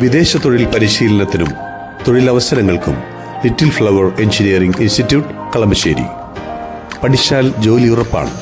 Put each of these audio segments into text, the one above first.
വിദേശ തൊഴിൽ പരിശീലനത്തിനും തൊഴിലവസരങ്ങൾക്കും little flower engineering institute Kalamassery. പഠിച്ചാൽ ജോലി ഉറപ്പാണ്.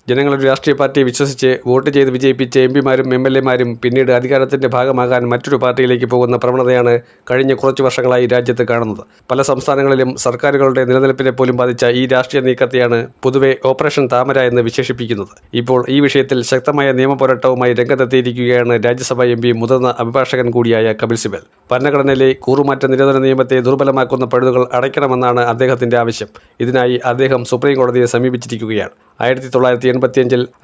ജനങ്ങളൊരു രാഷ്ട്രീയ പാർട്ടിയെ വിശ്വസിച്ച് വോട്ട് ചെയ്ത് വിജയിപ്പിച്ച എംപിമാരും MLAമാരും പിന്നീട് അധികാരത്തിൻ്റെ ഭാഗമാകാൻ മറ്റൊരു പാർട്ടിയിലേക്ക് പോകുന്ന പ്രവണതയാണ് കഴിഞ്ഞ കുറച്ചു വർഷങ്ങളായി രാജ്യത്ത് കാണുന്നത്. പല സംസ്ഥാനങ്ങളിലും സർക്കാരുകളുടെ നിലനിൽപ്പിനെ പോലും ബാധിച്ച ഈ രാഷ്ട്രീയ നീക്കത്തെയാണ് പൊതുവെ ഓപ്പറേഷൻ താമര എന്ന് വിശേഷിപ്പിക്കുന്നത്. ഇപ്പോൾ ഈ വിഷയത്തിൽ ശക്തമായ നിയമപോരാട്ടവുമായി രംഗത്തെത്തിയിരിക്കുകയാണ് രാജ്യസഭാ MP മുതിർന്ന അഭിഭാഷകൻ കൂടിയായ കപിൽ സിബൽ. ഭരണഘടനയിലെ കൂറുമാറ്റ നിരോധന നിയമത്തെ ദുർബലമാക്കുന്ന പഴുതുകൾ അടയ്ക്കണമെന്നാണ് അദ്ദേഹത്തിൻ്റെ ആവശ്യം. ഇതിനായി അദ്ദേഹം സുപ്രീം കോടതിയെ സമീപിച്ചിരിക്കുകയാണ്. 1985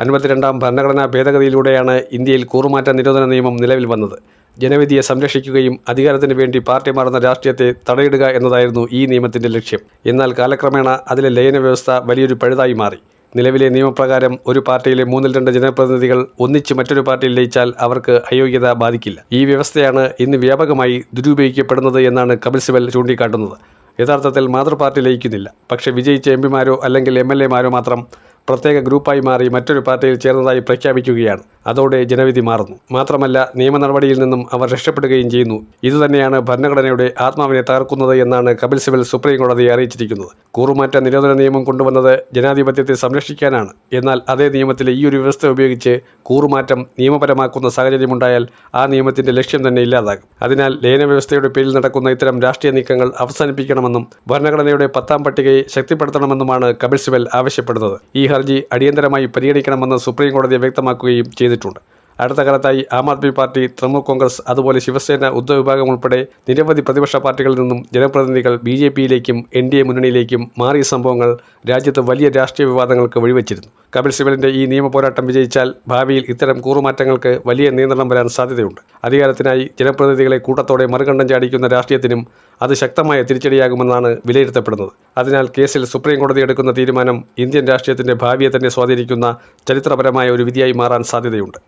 52ാം ഭരണഘടനാ ഭേദഗതിയിലൂടെയാണ് ഇന്ത്യയിൽ കൂറുമാറ്റ നിരോധന നിയമം നിലവിൽ വന്നത്. ജനവിധിയെ സംരക്ഷിക്കുകയും അധികാരത്തിന് വേണ്ടി പാർട്ടി മാറുന്ന രാഷ്ട്രീയത്തെ തടയിടുക എന്നതായിരുന്നു ഈ നിയമത്തിൻ്റെ ലക്ഷ്യം. എന്നാൽ കാലക്രമേണ അതിലെ ലയന വ്യവസ്ഥ വലിയൊരു പഴുതായി മാറി. നിലവിലെ നിയമപ്രകാരം ഒരു പാർട്ടിയിലെ 2/3 ജനപ്രതിനിധികൾ ഒന്നിച്ച് മറ്റൊരു പാർട്ടിയിൽ ലയിച്ചാൽ അവർക്ക് അയോഗ്യത ബാധിക്കില്ല. ഈ വ്യവസ്ഥയാണ് ഇന്ന് വ്യാപകമായി ദുരുപയോഗിക്കപ്പെടുന്നത് എന്നാണ് കപിൽ സിബൽ ചൂണ്ടിക്കാട്ടുന്നത്. യഥാർത്ഥത്തിൽ മാതൃപാർട്ടി ലയിക്കുന്നില്ല. പക്ഷേ വിജയിച്ച MPമാരോ അല്ലെങ്കിൽ MLAമാരോ മാത്രം പ്രത്യേക ഗ്രൂപ്പായി മാറി മറ്റൊരു പാർട്ടിയിൽ ചേർന്നതായി പ്രഖ്യാപിക്കുകയാണ്. അതോടെ ജനവിധി മാറുന്നു. മാത്രമല്ല നിയമ നടപടിയിൽ നിന്നും അവർ രക്ഷപ്പെടുകയും ചെയ്യുന്നു. ഇതുതന്നെയാണ് ഭരണഘടനയുടെ ആത്മാവിനെ തകർക്കുന്നത് എന്നാണ് കപിൽ സിബൽ സുപ്രീം കോടതിയെ അറിയിച്ചിരിക്കുന്നത്. കൂറുമാറ്റ നിരോധന നിയമം കൊണ്ടുവന്നത് ജനാധിപത്യത്തെ സംരക്ഷിക്കാനാണ്. എന്നാൽ അതേ നിയമത്തിലെ ഈ ഒരു വ്യവസ്ഥ ഉപയോഗിച്ച് കൂറുമാറ്റം നിയമപരമാക്കുന്ന സാഹചര്യമുണ്ടായാൽ ആ നിയമത്തിൻ്റെ ലക്ഷ്യം തന്നെ ഇല്ലാതാകും. അതിനാൽ ലയന വ്യവസ്ഥയുടെ പേരിൽ നടക്കുന്ന ഇത്തരം രാഷ്ട്രീയ നീക്കങ്ങൾ അവസാനിപ്പിക്കണമെന്നും ഭരണഘടനയുടെ 10ാം പട്ടികയെ ശക്തിപ്പെടുത്തണമെന്നുമാണ് കപിൽ സിബൽ ആവശ്യപ്പെടുന്നത്. ഈ ഹർജി അടിയന്തരമായി പരിഗണിക്കണമെന്ന് സുപ്രീം കോടതി വ്യക്തമാക്കുകയും ചെയ്തിട്ടുണ്ട്. അടുത്ത കാലത്തായി ആം ആദ്മി പാർട്ടി, തൃണമൂൽ കോൺഗ്രസ്, അതുപോലെ ശിവസേന, ഉദ്ധവ് വിഭാഗം ഉൾപ്പെടെ നിരവധി പ്രതിപക്ഷ പാർട്ടികളിൽ നിന്നും ജനപ്രതിനിധികൾ BJPയിലേക്കും NDA മുന്നണിയിലേക്കും മാറിയ സംഭവങ്ങൾ രാജ്യത്ത് വലിയ രാഷ്ട്രീയ വിവാദങ്ങൾക്ക് വഴിവെച്ചിരുന്നു. കപിൽ സിബലിൻ്റെ ഈ നിയമ പോരാട്ടം വിജയിച്ചാൽ ഭാവിയിൽ ഇത്തരം കൂറുമാറ്റങ്ങൾക്ക് വലിയ നിയന്ത്രണം വരാൻ സാധ്യതയുണ്ട്. അധികാരത്തിനായി ജനപ്രതിനിധികളെ കൂട്ടത്തോടെ മറുകണ്ഠം ചാടിക്കുന്ന രാഷ്ട്രീയത്തിനും അത് ശക്തമായ തിരിച്ചടിയാകുമെന്നാണ് വിലയിരുത്തപ്പെടുന്നത്. അതിനാൽ കേസിൽ സുപ്രീം കോടതി എടുക്കുന്ന തീരുമാനം ഇന്ത്യൻ രാഷ്ട്രീയത്തിൻ്റെ ഭാവിയെ തന്നെ സ്വാധീനിക്കുന്ന ചരിത്രപരമായ ഒരു വിധിയായി മാറാൻ സാധ്യതയുണ്ട്.